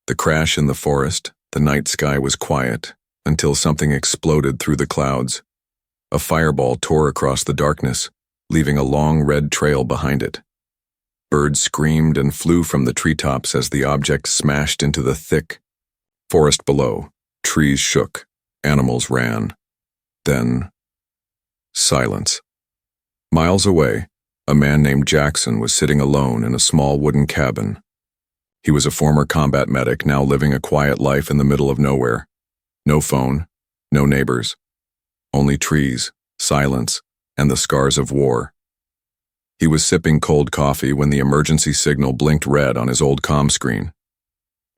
The crash in the forest, the night sky was quiet, until something exploded through the clouds. A fireball tore across the darkness, leaving a long red trail behind it. Birds screamed and flew from the treetops as the object smashed into the thick forest below. Trees shook, animals ran. Then, silence. Miles away, a man named Jackson was sitting alone in a small wooden cabin. He was a former combat medic now living a quiet life in the middle of nowhere. No phone, no neighbors. Only trees, silence, and the scars of war. He was sipping cold coffee when the emergency signal blinked red on his old comm screen.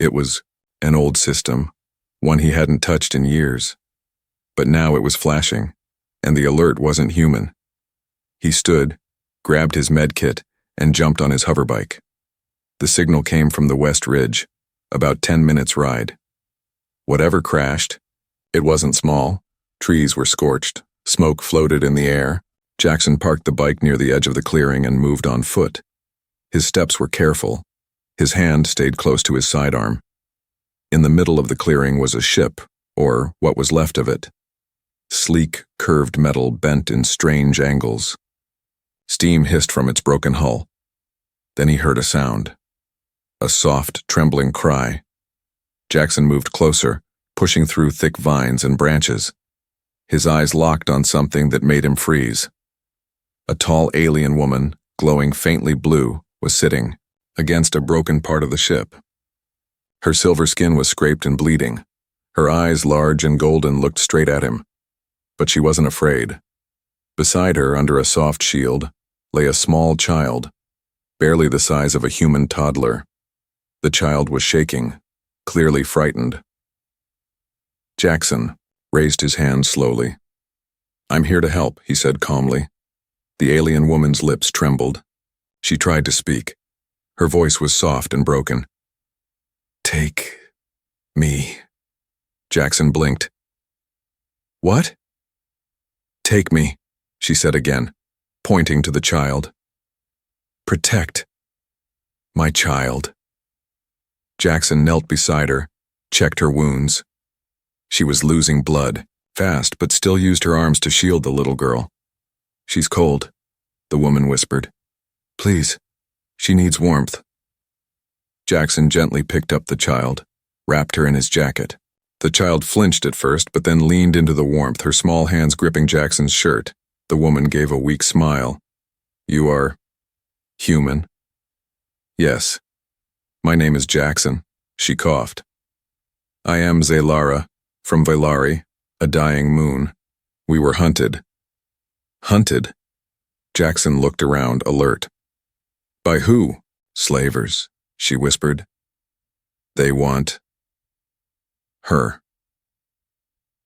It was an old system, one he hadn't touched in years. But now it was flashing, and the alert wasn't human. He stood, grabbed his med kit, and jumped on his hoverbike. The signal came from the West Ridge, about 10 minutes' ride. Whatever crashed, it wasn't small. Trees were scorched, smoke floated in the air. Jackson parked the bike near the edge of the clearing and moved on foot. His steps were careful. His hand stayed close to his sidearm. In the middle of the clearing was a ship, or what was left of it. Sleek, curved metal bent in strange angles. Steam hissed from its broken hull. Then he heard a sound. A soft, trembling cry. Jackson moved closer, pushing through thick vines and branches. His eyes locked on something that made him freeze. A tall alien woman, glowing faintly blue, was sitting against a broken part of the ship. Her silver skin was scraped and bleeding. Her eyes, large and golden, looked straight at him. But she wasn't afraid. Beside her, under a soft shield, lay a small child, barely the size of a human toddler. The child was shaking, clearly frightened. Jackson raised his hand slowly. "I'm here to help," he said calmly. The alien woman's lips trembled. She tried to speak. Her voice was soft and broken. "Take me." Jackson blinked. "What?" "Take me," she said again, pointing to the child. "Protect my child." Jackson knelt beside her, checked her wounds. She was losing blood, fast, but still used her arms to shield the little girl. "She's cold," the woman whispered. "Please, she needs warmth." Jackson gently picked up the child, wrapped her in his jacket. The child flinched at first, but then leaned into the warmth, her small hands gripping Jackson's shirt. The woman gave a weak smile. "You are human?" "Yes. My name is Jackson," she coughed. "I am Zelara, from Velari, a dying moon. We were hunted." "Hunted?" Jackson looked around, alert. "By who?" "Slavers," she whispered. "They want her."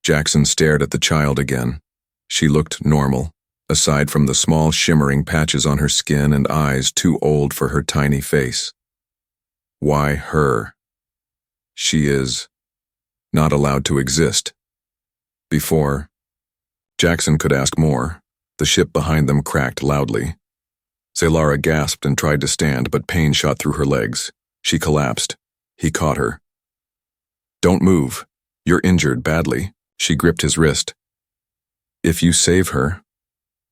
Jackson stared at the child again. She looked normal, aside from the small shimmering patches on her skin and eyes too old for her tiny face. Why her? She is not allowed to exist. Before Jackson could ask more, the ship behind them cracked loudly. Zelara gasped and tried to stand, but pain shot through her legs. She collapsed. He caught her. "Don't move. You're injured badly." She gripped his wrist. "If you save her,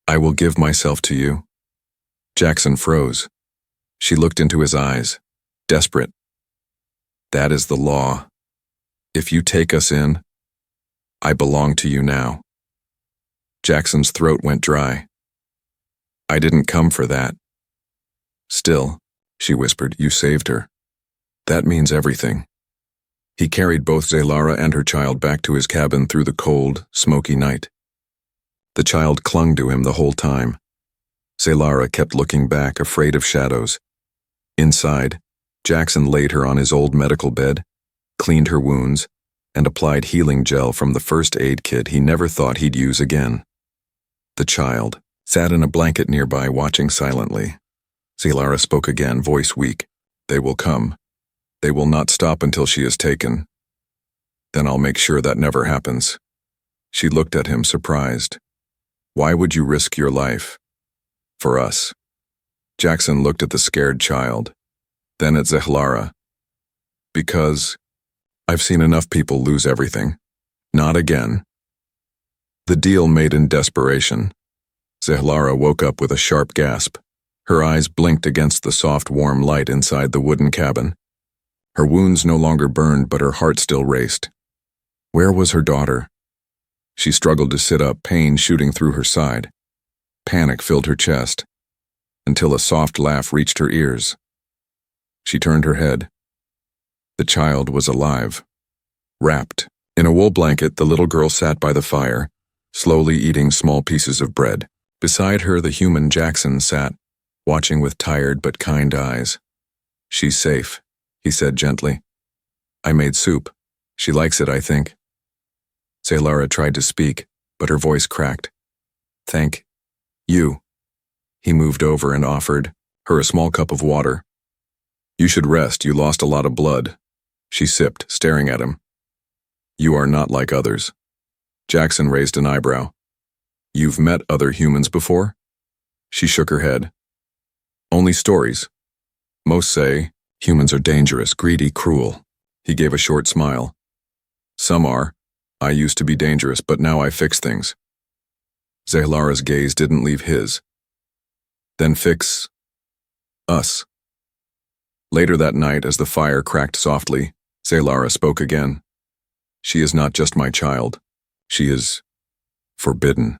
I will give myself to you." Jackson froze. She looked into his eyes, desperate. "That is the law. If you take us in, I belong to you now." Jackson's throat went dry. "I didn't come for that." "Still," she whispered, "you saved her. That means everything." He carried both Zelara and her child back to his cabin through the cold, smoky night. The child clung to him the whole time. Zelara kept looking back, afraid of shadows. Inside, Jackson laid her on his old medical bed, cleaned her wounds, and applied healing gel from the first aid kit he never thought he'd use again. The child sat in a blanket nearby, watching silently. Zelara spoke again, voice weak. "They will come. They will not stop until she is taken. Then I'll make sure that never happens." She looked at him, surprised. "Why would you risk your life? For us?" Jackson looked at the scared child, then at Zelara. Because I've seen enough people lose everything. Not again. The deal made in desperation. Zehlara woke up with a sharp gasp. Her eyes blinked against the soft, warm light inside the wooden cabin. Her wounds no longer burned, but her heart still raced. Where was her daughter? She struggled to sit up, pain shooting through her side. Panic filled her chest, until a soft laugh reached her ears. She turned her head. The child was alive. Wrapped in a wool blanket, the little girl sat by the fire, slowly eating small pieces of bread. Beside her, the human Jackson sat, watching with tired but kind eyes. "She's safe," he said gently. "I made soup. She likes it, I think." Zehlara tried to speak, but her voice cracked. "Thank you." He moved over and offered her a small cup of water. "You should rest, you lost a lot of blood." She sipped, staring at him. "You are not like others." Jackson raised an eyebrow. "You've met other humans before?" She shook her head. "Only stories. Most say humans are dangerous, greedy, cruel." He gave a short smile. "Some are. I used to be dangerous, but now I fix things." Zehlara's gaze didn't leave his. "Then fix us." Later that night, as the fire cracked softly, Zehlara spoke again. "She is not just my child. She is forbidden."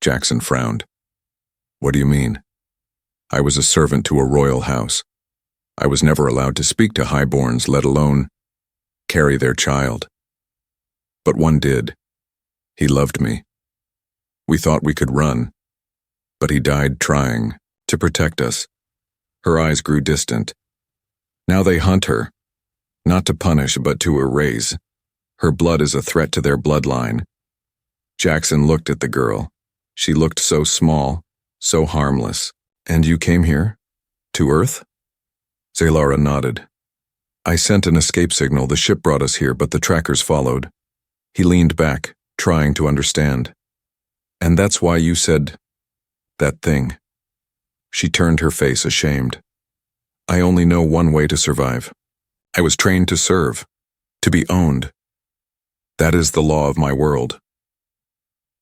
Jackson frowned. "What do you mean?" "I was a servant to a royal house. I was never allowed to speak to highborns, let alone carry their child. But one did. He loved me. We thought we could run, but he died trying to protect us." Her eyes grew distant. "Now they hunt her, not to punish but to erase. Her blood is a threat to their bloodline." Jackson looked at the girl. She looked so small, so harmless. "And you came here? To Earth?" Zehlara nodded. "I sent an escape signal. The ship brought us here, but the trackers followed." He leaned back, trying to understand. "And that's why you said that thing." She turned her face ashamed. "I only know one way to survive. I was trained to serve, to be owned. That is the law of my world.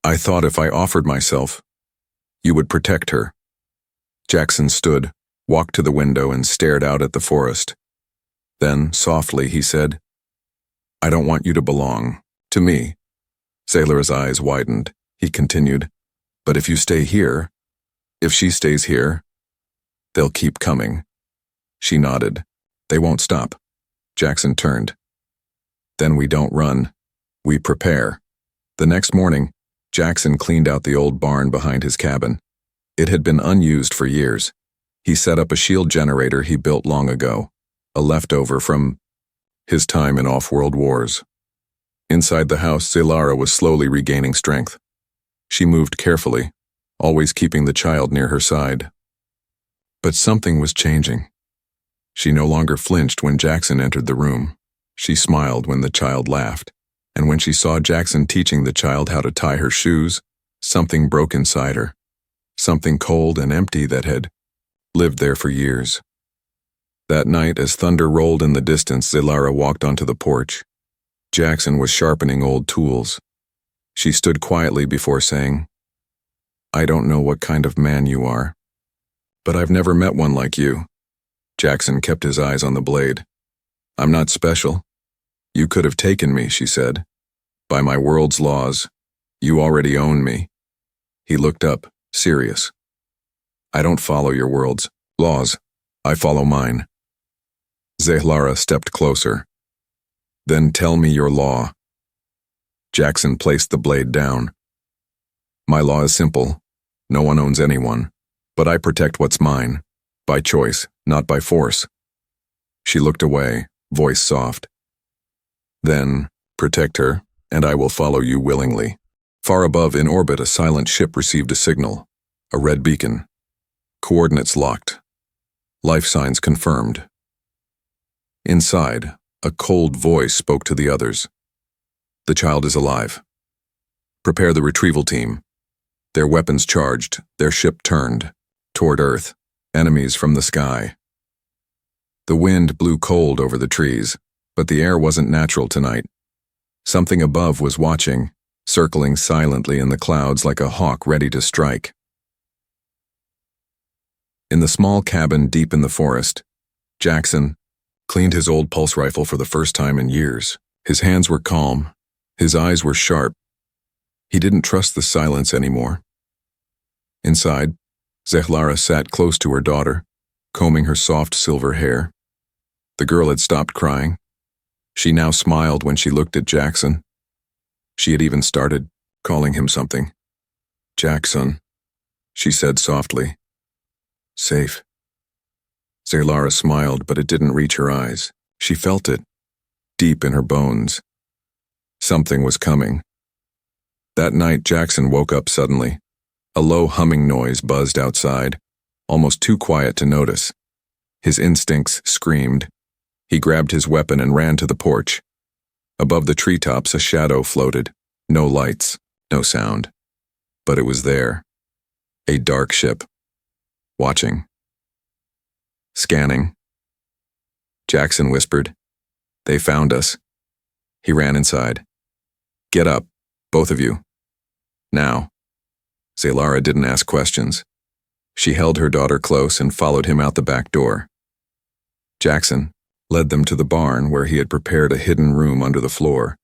I thought if I offered myself, you would protect her." Jackson stood, walked to the window, and stared out at the forest. Then, softly, he said, "I don't want you to belong to me." Sailor's eyes widened. He continued, "But if you stay here, if she stays here, they'll keep coming." She nodded. "They won't stop." Jackson turned. "Then we don't run. We prepare." The next morning, Jackson cleaned out the old barn behind his cabin. It had been unused for years. He set up a shield generator he built long ago, a leftover from his time in off-world wars. Inside the house, Zehlara was slowly regaining strength. She moved carefully, always keeping the child near her side. But something was changing. She no longer flinched when Jackson entered the room. She smiled when the child laughed, and when she saw Jackson teaching the child how to tie her shoes, something broke inside her. Something cold and empty that had lived there for years. That night, as thunder rolled in the distance, Zehlara walked onto the porch. Jackson was sharpening old tools. She stood quietly before saying, "I don't know what kind of man you are, but I've never met one like you." Jackson kept his eyes on the blade. "I'm not special. You could have taken me," she said. "By my world's laws, you already own me." He looked up, serious. "I don't follow your world's laws. I follow mine." Zehlara stepped closer. "Then tell me your law." Jackson placed the blade down. "My law is simple. No one owns anyone, but I protect what's mine, by choice, not by force." She looked away, voice soft. "Then, protect her, and I will follow you willingly." Far above, in orbit, a silent ship received a signal, a red beacon. Coordinates locked. Life signs confirmed. Inside, a cold voice spoke to the others. "The child is alive. Prepare the retrieval team." Their weapons charged, their ship turned toward Earth, enemies from the sky. The wind blew cold over the trees. But the air wasn't natural tonight. Something above was watching, circling silently in the clouds like a hawk ready to strike. In the small cabin deep in the forest, Jackson cleaned his old pulse rifle for the first time in years. His hands were calm, his eyes were sharp. He didn't trust the silence anymore. Inside, Zehlara sat close to her daughter, combing her soft silver hair. The girl had stopped crying. She now smiled when she looked at Jackson. She had even started calling him something. "Jackson," she said softly. "Safe." Zehlara smiled, but it didn't reach her eyes. She felt it, deep in her bones. Something was coming. That night, Jackson woke up suddenly. A low humming noise buzzed outside, almost too quiet to notice. His instincts screamed. He grabbed his weapon and ran to the porch. Above the treetops, a shadow floated. No lights, no sound. But it was there. A dark ship. Watching. Scanning. Jackson whispered, "They found us." He ran inside. "Get up, both of you. Now." Zehlara didn't ask questions. She held her daughter close and followed him out the back door. Jackson led them to the barn where he had prepared a hidden room under the floor.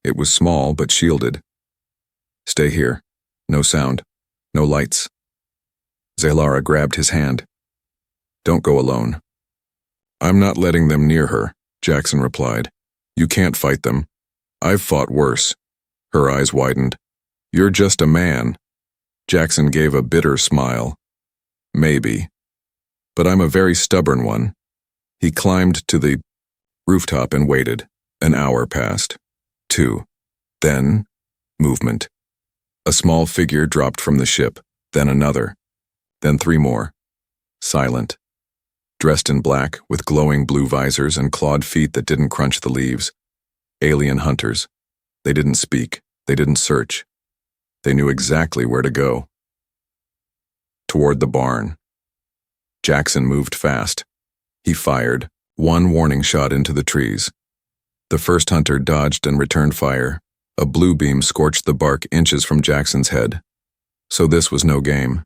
It was small but shielded. "Stay here. No sound. No lights." Zehlara grabbed his hand. "Don't go alone." "I'm not letting them near her," Jackson replied. "You can't fight them. I've fought worse." Her eyes widened. "You're just a man." Jackson gave a bitter smile. "Maybe. But I'm a very stubborn one." He climbed to the rooftop and waited. An hour passed. 2. Then, movement. A small figure dropped from the ship, then another. Then 3 more. Silent. Dressed in black, with glowing blue visors and clawed feet that didn't crunch the leaves. Alien hunters. They didn't speak. They didn't search. They knew exactly where to go. Toward the barn. Jackson moved fast. He fired, one warning shot into the trees. The first hunter dodged and returned fire. A blue beam scorched the bark inches from Jackson's head. So this was no game.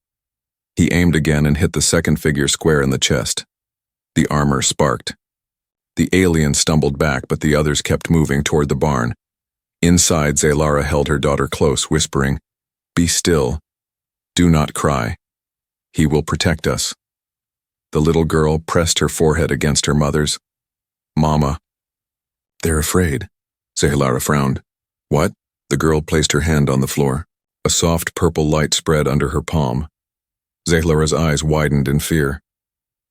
He aimed again and hit the second figure square in the chest. The armor sparked. The alien stumbled back, but the others kept moving toward the barn. Inside, Zehlara held her daughter close, whispering, "Be still. Do not cry. He will protect us." The little girl pressed her forehead against her mother's. "Mama." "They're afraid." Zehlara frowned. "What?" The girl placed her hand on the floor. A soft purple light spread under her palm. Zehlara's eyes widened in fear.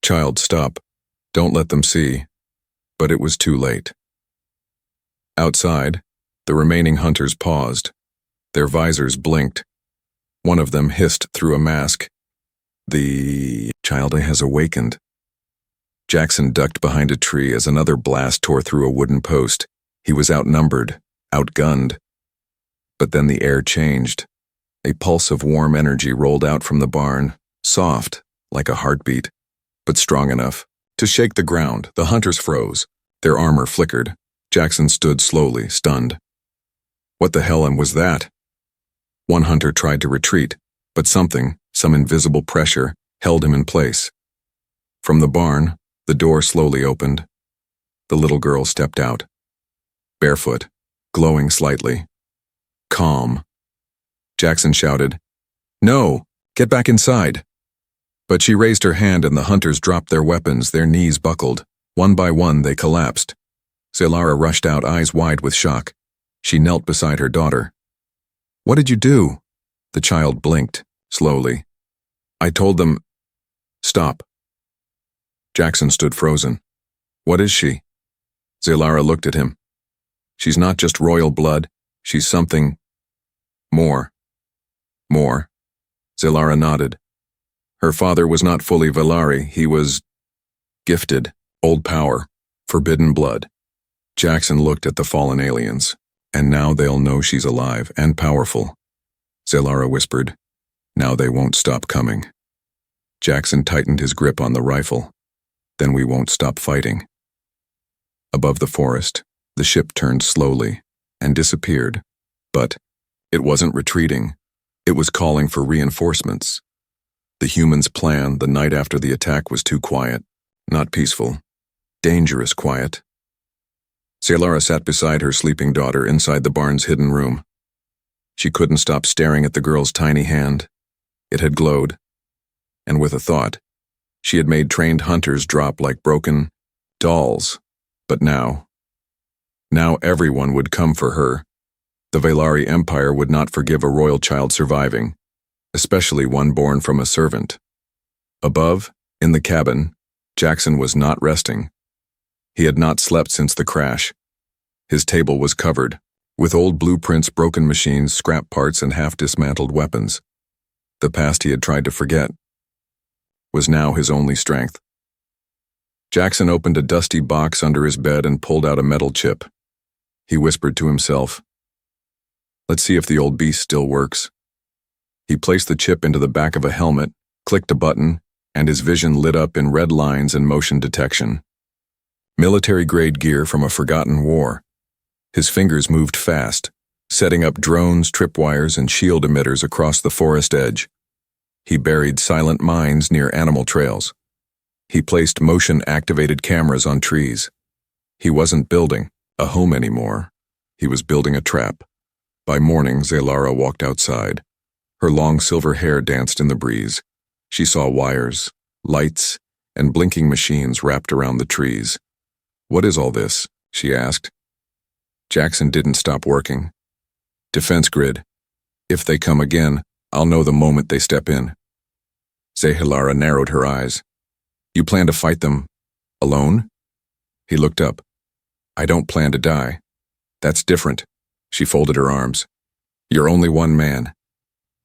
"Child, stop. Don't let them see." But it was too late. Outside, the remaining hunters paused. Their visors blinked. One of them hissed through a mask, "The child has awakened." Jackson ducked behind a tree as another blast tore through a wooden post. He was outnumbered, outgunned. But then the air changed. A pulse of warm energy rolled out from the barn, soft, like a heartbeat, but strong enough to shake the ground. The hunters froze. Their armor flickered. Jackson stood slowly, stunned. What the hell was that? One hunter tried to retreat, but some invisible pressure, held him in place. From the barn, the door slowly opened. The little girl stepped out. Barefoot, glowing slightly. Calm. Jackson shouted, "No! Get back inside!" But she raised her hand and the hunters dropped their weapons, their knees buckled. One by one, they collapsed. Zehlara rushed out, eyes wide with shock. She knelt beside her daughter. "What did you do?" The child blinked, slowly. "I told them, stop." Jackson stood frozen. "What is she?" Zehlara looked at him. "She's not just royal blood, she's something more." "More?" Zehlara nodded. Her father was not fully Velari, he was gifted, old power, forbidden blood. Jackson looked at the fallen aliens. "And now they'll know she's alive and powerful." Zehlara whispered, "Now they won't stop coming." Jackson tightened his grip on the rifle. "Then we won't stop fighting." Above the forest, the ship turned slowly and disappeared. But it wasn't retreating. It was calling for reinforcements. The humans' plan the night after the attack was too quiet, not peaceful, dangerous quiet. Saylara sat beside her sleeping daughter inside the barn's hidden room. She couldn't stop staring at the girl's tiny hand. It had glowed. And with a thought, she had made trained hunters drop like broken dolls. But now everyone would come for her. The Velari Empire would not forgive a royal child surviving, especially one born from a servant. Above, in the cabin, Jackson was not resting. He had not slept since the crash. His table was covered, with old blueprints, broken machines, scrap parts, and half-dismantled weapons. The past he had tried to forget was now his only strength. Jackson opened a dusty box under his bed and pulled out a metal chip. He whispered to himself, "Let's see if the old beast still works." He placed the chip into the back of a helmet, clicked a button, and his vision lit up in red lines and motion detection. Military-grade gear from a forgotten war. His fingers moved fast, setting up drones, tripwires, and shield emitters across the forest edge. He buried silent mines near animal trails. He placed motion-activated cameras on trees. He wasn't building a home anymore. He was building a trap. By morning, Saylara walked outside. Her long silver hair danced in the breeze. She saw wires, lights, and blinking machines wrapped around the trees. "What is all this?" she asked. Jackson didn't stop working. "Defense grid. If they come again, I'll know the moment they step in." Saylara narrowed her eyes. "You plan to fight them alone?" He looked up. "I don't plan to die. That's different." She folded her arms. "You're only one man."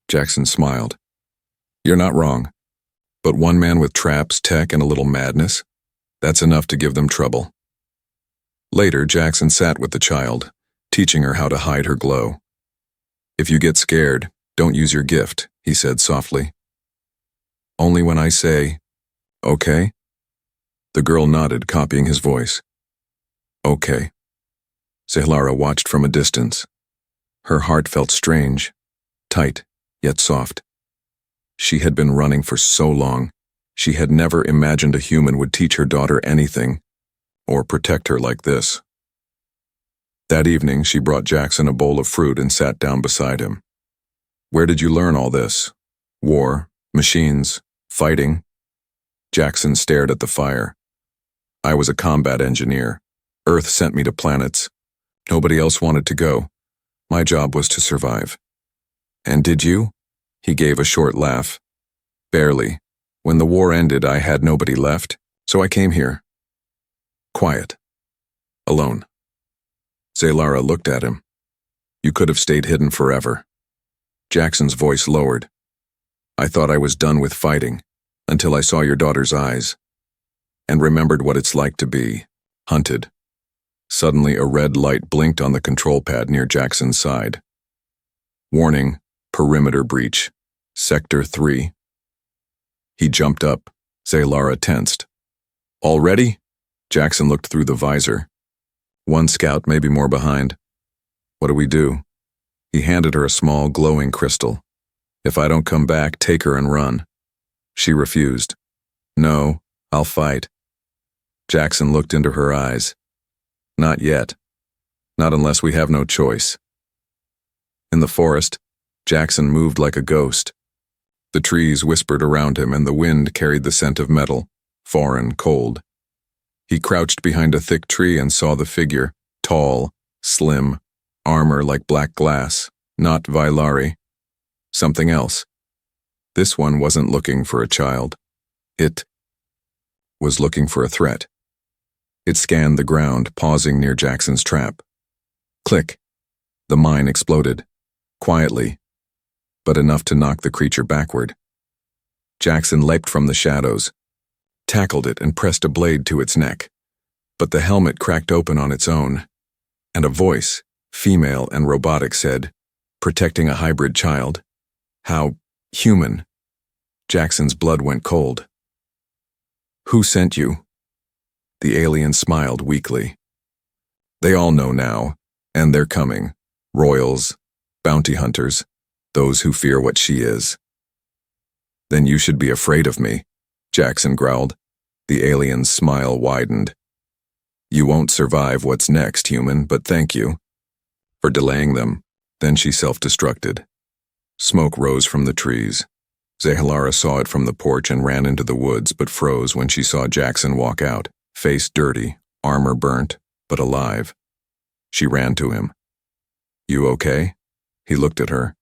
Jackson smiled. "You're not wrong. But one man with traps, tech, and a little madness? That's enough to give them trouble." Later, Jackson sat with the child, teaching her how to hide her glow. "If you get scared, don't use your gift," he said softly. "Only when I say, okay?" The girl nodded, copying his voice. "Okay." Saylara watched from a distance. Her heart felt strange, tight, yet soft. She had been running for so long. She had never imagined a human would teach her daughter anything, or protect her like this. That evening, she brought Jackson a bowl of fruit and sat down beside him. "Where did you learn all this? War, machines, fighting?" Jackson stared at the fire. "I was a combat engineer. Earth sent me to planets. Nobody else wanted to go. My job was to survive." "And did you?" He gave a short laugh. "Barely. When the war ended, I had nobody left, so I came here. Quiet. Alone." Saylara looked at him. "You could have stayed hidden forever." Jackson's voice lowered. "I thought I was done with fighting, until I saw your daughter's eyes, and remembered what it's like to be hunted." Suddenly, a red light blinked on the control pad near Jackson's side. "Warning, perimeter breach. Sector 3. He jumped up. Saylara tensed. "Already?" Jackson looked through the visor. "One scout, maybe more behind." "What do we do?" He handed her a small, glowing crystal. "If I don't come back, take her and run." She refused. "No, I'll fight." Jackson looked into her eyes. "Not yet. Not unless we have no choice." In the forest, Jackson moved like a ghost. The trees whispered around him and the wind carried the scent of metal, foreign, cold. He crouched behind a thick tree and saw the figure, tall, slim, armor like black glass, not Vailari. Something else. This one wasn't looking for a child. It was looking for a threat. It scanned the ground, pausing near Jackson's trap. Click. The mine exploded. Quietly, but enough to knock the creature backward. Jackson leapt from the shadows, tackled it and pressed a blade to its neck. But the helmet cracked open on its own, and a voice, female and robotic, said, "Protecting a hybrid child? How human?" Jackson's blood went cold. "Who sent you?" The alien smiled weakly. They all know now, and they're coming. Royals, bounty hunters, those who fear what she is. Then you should be afraid of me, Jackson growled. The alien's smile widened. You won't survive what's next, human, but thank you for delaying them. Then she self-destructed. Smoke rose from the trees. Zehalara saw it from the porch and ran into the woods, but froze when she saw Jackson walk out, face dirty, armor burnt, but alive. She ran to him. You okay? He looked at her.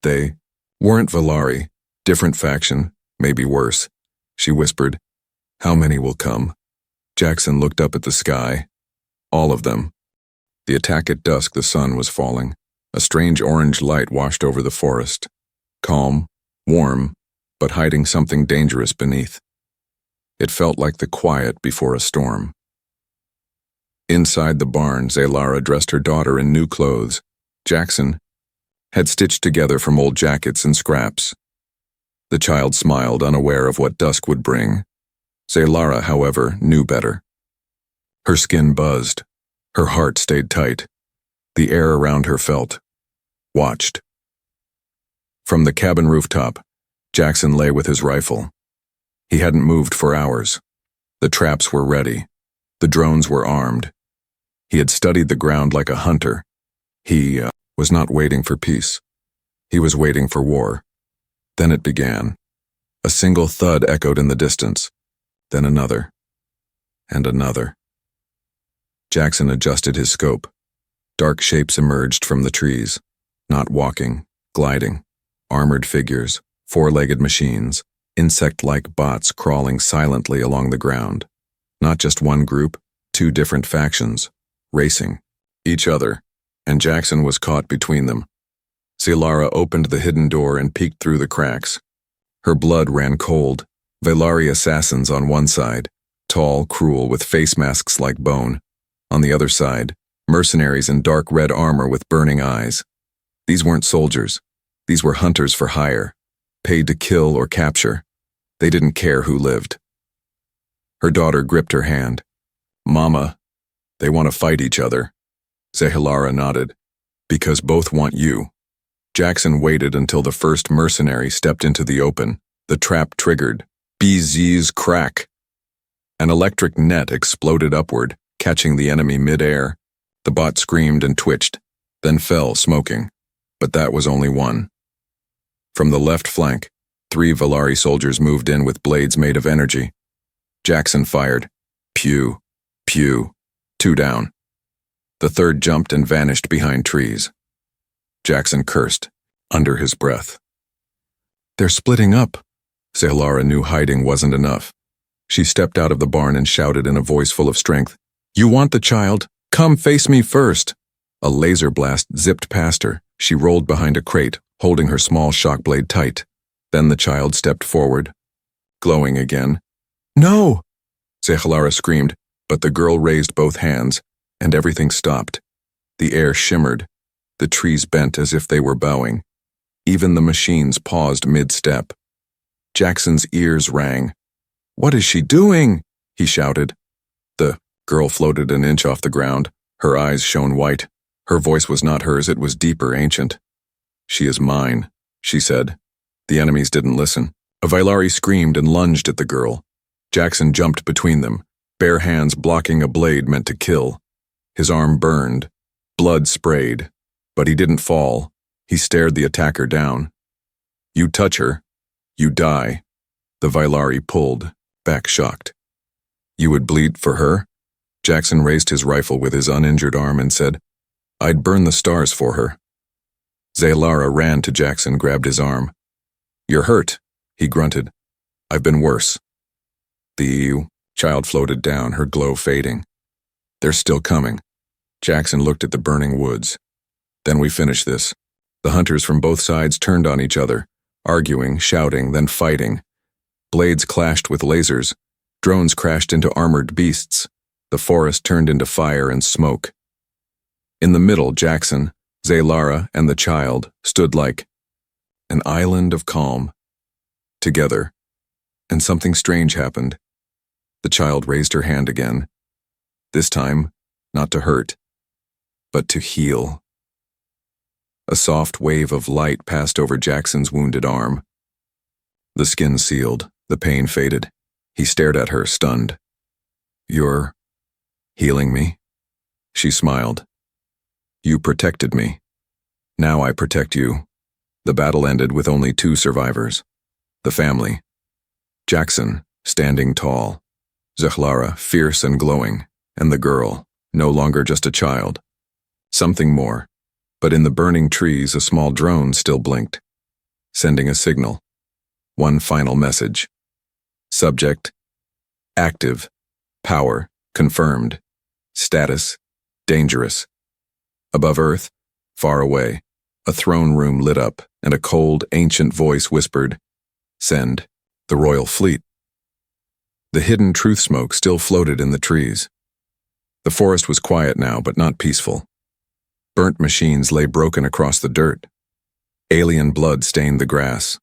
They weren't Valari, different faction, maybe worse. She whispered, How many will come? Jackson looked up at the sky. All of them. The attack at dusk, the sun was falling. A strange orange light washed over the forest. Calm, warm, but hiding something dangerous beneath. It felt like the quiet before a storm. Inside the barn, Zehalara dressed her daughter in new clothes. Jackson had stitched together from old jackets and scraps. The child smiled, unaware of what dusk would bring. Zehalara, however, knew better. Her skin buzzed. Her heart stayed tight. The air around her felt. Watched. From the cabin rooftop, Jackson lay with his rifle. He hadn't moved for hours. The traps were ready. The drones were armed. He had studied the ground like a hunter. He was not waiting for peace. He was waiting for war. Then it began. A single thud echoed in the distance. Then another. And another. Jackson adjusted his scope. Dark shapes emerged from the trees. Not walking, gliding. Armored figures, four-legged machines, insect-like bots crawling silently along the ground. Not just one group, two different factions, racing each other, and Jackson was caught between them. Zehalara opened the hidden door and peeked through the cracks. Her blood ran cold. Valari assassins on one side, tall, cruel, with face masks like bone. On the other side, mercenaries in dark red armor with burning eyes. These weren't soldiers. These were hunters for hire, paid to kill or capture. They didn't care who lived. Her daughter gripped her hand. Mama, they want to fight each other. Zehalara nodded. Because both want you. Jackson waited until the first mercenary stepped into the open. The trap triggered. BZ's crack. An electric net exploded upward, catching the enemy mid-air. The bot screamed and twitched, then fell, smoking. But that was only one. From the left flank, 3 Valari soldiers moved in with blades made of energy. Jackson fired. Pew, pew, 2 down. The third jumped and vanished behind trees. Jackson cursed, under his breath. They're splitting up. Zehalara knew hiding wasn't enough. She stepped out of the barn and shouted in a voice full of strength, You want the child? Come face me first. A laser blast zipped past her. She rolled behind a crate, holding her small shock blade tight. Then the child stepped forward, glowing again. No! Zehalara screamed, but the girl raised both hands, and everything stopped. The air shimmered. The trees bent as if they were bowing. Even the machines paused mid-step. Jackson's ears rang. What is she doing? He shouted. The girl floated an inch off the ground. Her eyes shone white. Her voice was not hers, it was deeper, ancient. She is mine, she said. The enemies didn't listen. A Valari screamed and lunged at the girl. Jackson jumped between them, bare hands blocking a blade meant to kill. His arm burned. Blood sprayed. But he didn't fall. He stared the attacker down. You touch her, you die. The Valari pulled, back shocked. You would bleed for her? Jackson raised his rifle with his uninjured arm and said, I'd burn the stars for her. Zehalara ran to Jackson, grabbed his arm. You're hurt, he grunted. I've been worse. The child floated down, her glow fading. They're still coming. Jackson looked at the burning woods. Then we finish this. The hunters from both sides turned on each other, arguing, shouting, then fighting. Blades clashed with lasers. Drones crashed into armored beasts. The forest turned into fire and smoke. In the middle, Jackson, Zehalara, and the child stood like an island of calm. Together. And something strange happened. The child raised her hand again. This time, not to hurt, but to heal. A soft wave of light passed over Jackson's wounded arm. The skin sealed, the pain faded. He stared at her, stunned. "You're healing me?" She smiled. "You protected me. Now I protect you." The battle ended with only 2 survivors. The family. Jackson, standing tall. Zahlara, fierce and glowing. And the girl, no longer just a child. Something more. But in the burning trees, a small drone still blinked, sending a signal. One final message. Subject: active. Power: confirmed. Status: dangerous. Above Earth, far away, a throne room lit up, and a cold, ancient voice whispered, "Send the royal fleet." The hidden truth smoke still floated in the trees. The forest was quiet now, but not peaceful. Burnt machines lay broken across the dirt. Alien blood stained the grass.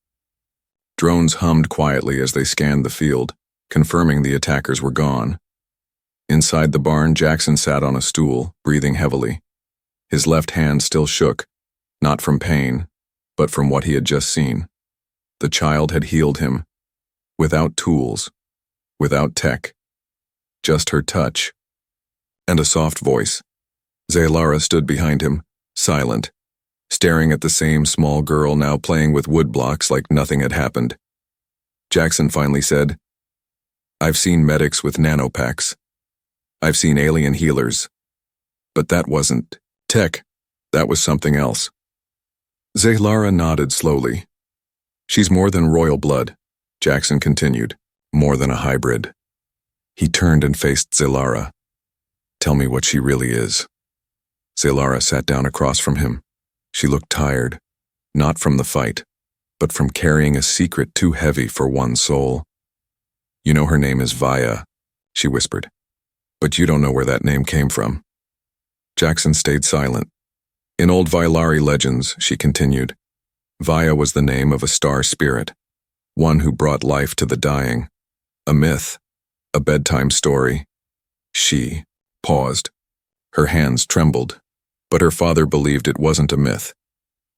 Drones hummed quietly as they scanned the field, confirming the attackers were gone. Inside the barn, Jackson sat on a stool, breathing heavily. His left hand still shook, not from pain, but from what he had just seen. The child had healed him, without tools, without tech, just her touch, and a soft voice. Zahlara stood behind him, silent, staring at the same small girl now playing with wood blocks like nothing had happened. Jackson finally said, "I've seen medics with nanopacks. I've seen alien healers. But that wasn't tech. That was something else." Zahlara nodded slowly. "She's more than royal blood," Jackson continued, "more than a hybrid." He turned and faced Zahlara. "Tell me what she really is." Zahlara sat down across from him. She looked tired, not from the fight, but from carrying a secret too heavy for one soul. "You know her name is Vaya," she whispered. "But you don't know where that name came from." Jackson stayed silent. "In old Vailari legends," she continued, "Vaya was the name of a star spirit, one who brought life to the dying. A myth, a bedtime story." She paused. Her hands trembled, but her father believed it wasn't a myth.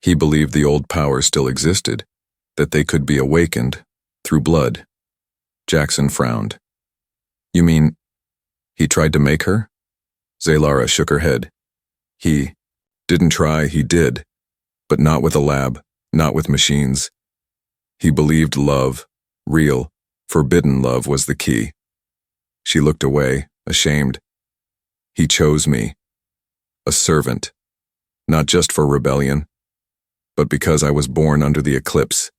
He believed the old powers still existed, that they could be awakened through blood. Jackson frowned. "You mean he tried to make her?" Zahlara shook her head. "He didn't try, he did, but not with a lab, not with machines. He believed love, real, forbidden love was the key." She looked away, ashamed. "He chose me, a servant, not just for rebellion, but because I was born under the eclipse.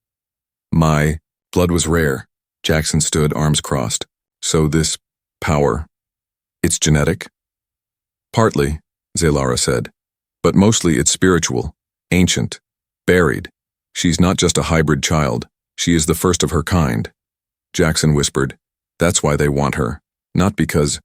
My blood was rare." Jackson stood, arms crossed. "So this power, it's genetic?" "Partly," Zahlara said, "but mostly it's spiritual, ancient, buried. She's not just a hybrid child, she is the first of her kind." Jackson whispered, "That's why they want her, not because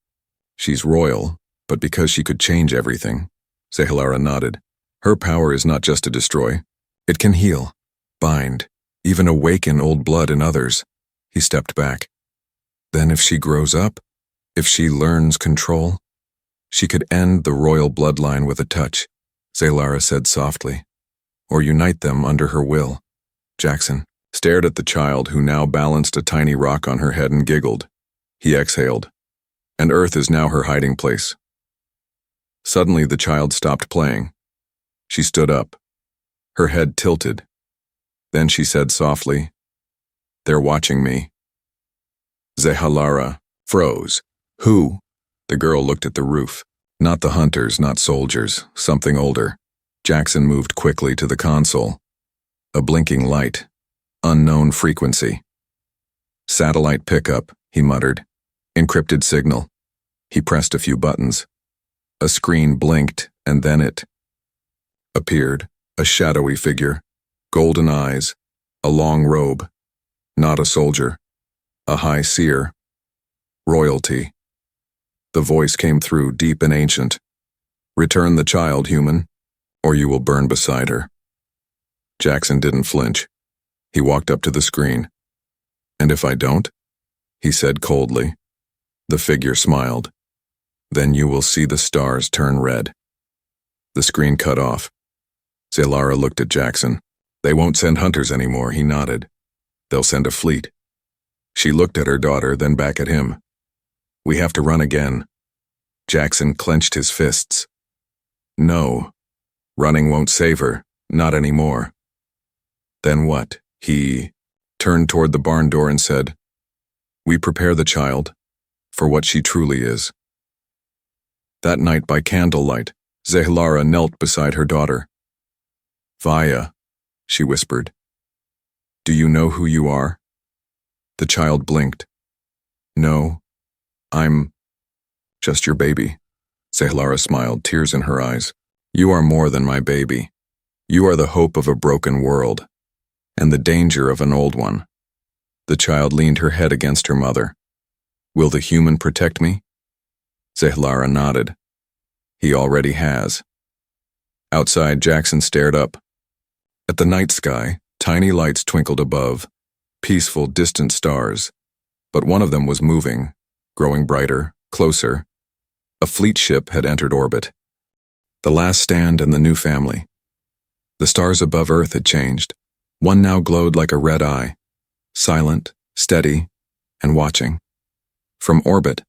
she's royal, but because she could change everything." Zahlara nodded. "Her power is not just to destroy. It can heal, bind, even awaken old blood in others." He stepped back. "Then if she grows up, if she learns control, she could end the royal bloodline with a touch," Zahlara said softly, "or unite them under her will." Jackson stared at the child who now balanced a tiny rock on her head and giggled. He exhaled. "And Earth is now her hiding place." Suddenly the child stopped playing. She stood up, her head tilted. Then she said softly, "They're watching me." Zahlara froze. "Who?" The girl looked at the roof. Not the hunters, not soldiers, something older. Jackson moved quickly to the console. A blinking light. Unknown frequency. "Satellite pickup," he muttered. "Encrypted signal." He pressed a few buttons. A screen blinked, and then it appeared, a shadowy figure, golden eyes, a long robe. Not a soldier, a high seer. Royalty. The voice came through, deep and ancient. "Return the child, human, or you will burn beside her." Jackson didn't flinch. He walked up to the screen. "And if I don't?" he said coldly. The figure smiled. Then you will see the stars turn red. The screen cut off. Zalara looked at Jackson. They won't send hunters anymore, he nodded. They'll send a fleet. She looked at her daughter, then back at him. We have to run again. Jackson clenched his fists. No. Running won't save her, not anymore. Then what? He turned toward the barn door and said, We prepare the child for what she truly is. That night by candlelight, Zalara knelt beside her daughter. Vaya, she whispered. Do you know who you are? The child blinked. No, I'm just your baby. Zalara smiled, tears in her eyes. You are more than my baby. You are the hope of a broken world, and the danger of an old one. The child leaned her head against her mother. Will the human protect me? Zalara nodded. He already has. Outside, Jackson stared up. At the night sky, tiny lights twinkled above, peaceful, distant stars. But one of them was moving, growing brighter, closer. A fleet ship had entered orbit. The last stand and the new family. The stars above Earth had changed. One now glowed like a red eye, silent, steady, and watching. From orbit,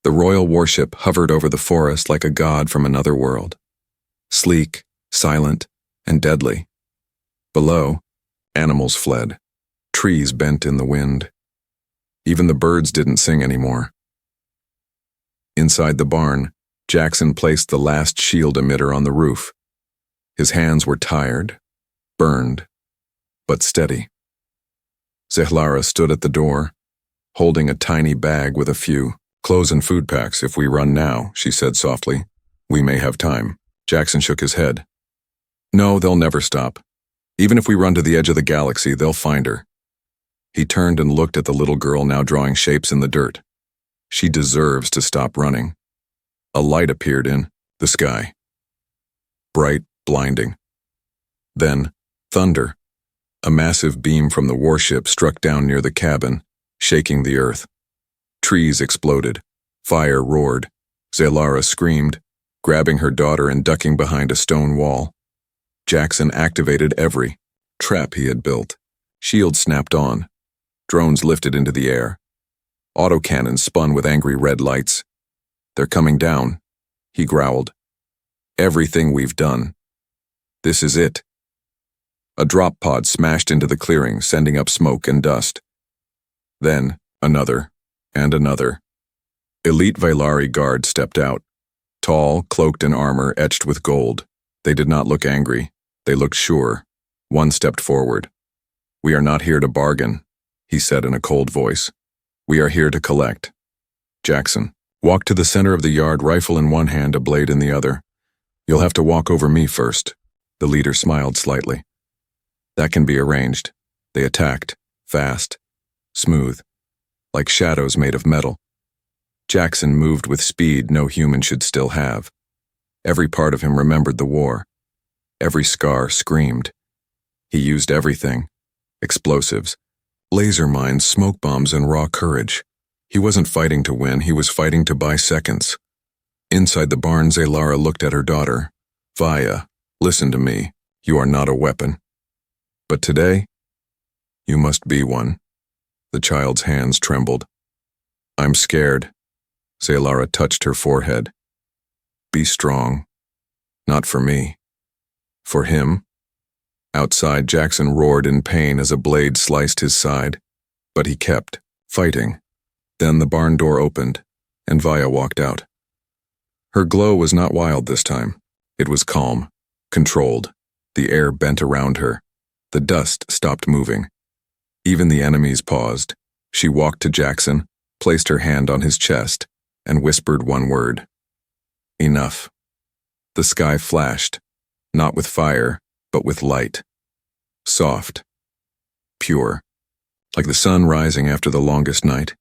the royal warship hovered over the forest like a god from another world. Sleek, silent, and deadly. Below, animals fled. Trees bent in the wind. Even the birds didn't sing anymore. Inside the barn, Jackson placed the last shield emitter on the roof. His hands were tired, burned, but steady. Zalara stood at the door, holding a tiny bag with a few clothes and food packs. If we run now, she said softly, we may have time. Jackson shook his head. No, they'll never stop. Even if we run to the edge of the galaxy, they'll find her. He turned and looked at the little girl now drawing shapes in the dirt. She deserves to stop running. A light appeared in the sky. Bright, blinding. Then, thunder. A massive beam from the warship struck down near the cabin, shaking the earth. Trees exploded. Fire roared. Zalara screamed, grabbing her daughter and ducking behind a stone wall. Jackson activated every trap he had built. Shields snapped on. Drones lifted into the air. Autocannons spun with angry red lights. They're coming down, he growled. Everything we've done. This is it. A drop pod smashed into the clearing, sending up smoke and dust. Then, another, and another. Elite Vailari guards stepped out. Tall, cloaked in armor etched with gold. They did not look angry. They looked sure. One stepped forward. We are not here to bargain, he said in a cold voice. We are here to collect. Jackson walked to the center of the yard, rifle in one hand, a blade in the other. You'll have to walk over me first. The leader smiled slightly. That can be arranged. They attacked, fast, smooth, like shadows made of metal. Jackson moved with speed no human should still have. Every part of him remembered the war. Every scar screamed. He used everything. Explosives, laser mines, smoke bombs, and raw courage. He wasn't fighting to win, he was fighting to buy seconds. Inside the barn, Zalara looked at her daughter. Vaya, listen to me. You are not a weapon. But today, you must be one. The child's hands trembled. I'm scared. Zalara touched her forehead. Be strong. Not for me. For him. Outside, Jackson roared in pain as a blade sliced his side. But he kept fighting. Then the barn door opened, and Vaya walked out. Her glow was not wild this time. It was calm, controlled. The air bent around her. The dust stopped moving. Even the enemies paused. She walked to Jackson, placed her hand on his chest, and whispered one word. Enough. The sky flashed, not with fire, but with light. Soft. Pure. Like the sun rising after the longest night.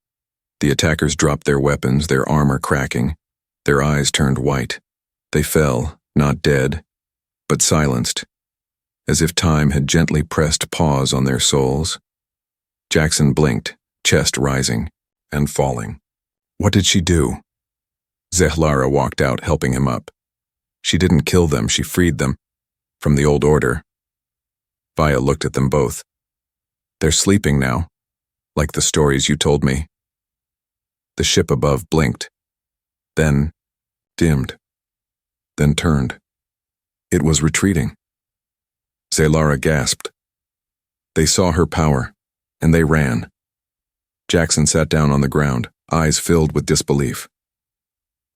The attackers dropped their weapons, their armor cracking. Their eyes turned white. They fell, not dead, but silenced, as if time had gently pressed pause on their souls. Jackson blinked, chest rising and falling. What did she do? Zehlara walked out, helping him up. She didn't kill them, she freed them. From the old order. Vaya looked at them both. They're sleeping now, like the stories you told me. The ship above blinked, then dimmed, then turned. It was retreating. Zehlara gasped. They saw her power, and they ran. Jackson sat down on the ground, eyes filled with disbelief.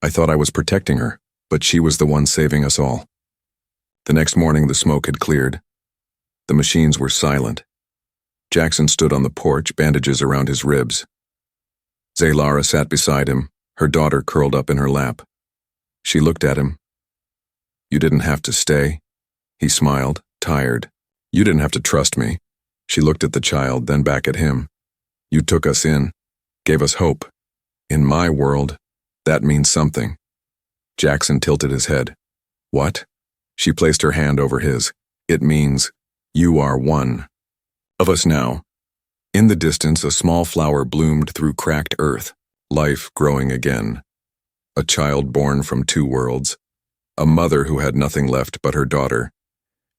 I thought I was protecting her, but she was the one saving us all. The next morning the smoke had cleared. The machines were silent. Jackson stood on the porch, bandages around his ribs. Zehlara sat beside him, her daughter curled up in her lap. She looked at him. You didn't have to stay. He smiled, tired. You didn't have to trust me. She looked at the child, then back at him. You took us in, gave us hope. In my world, that means something. Jackson tilted his head. What? She placed her hand over his. It means, you are one of us now. In the distance, a small flower bloomed through cracked earth, life growing again. A child born from two worlds, a mother who had nothing left but her daughter,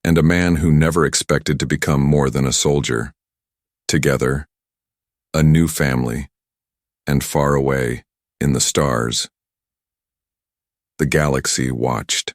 and a man who never expected to become more than a soldier. Together, a new family, and far away, in the stars, the galaxy watched.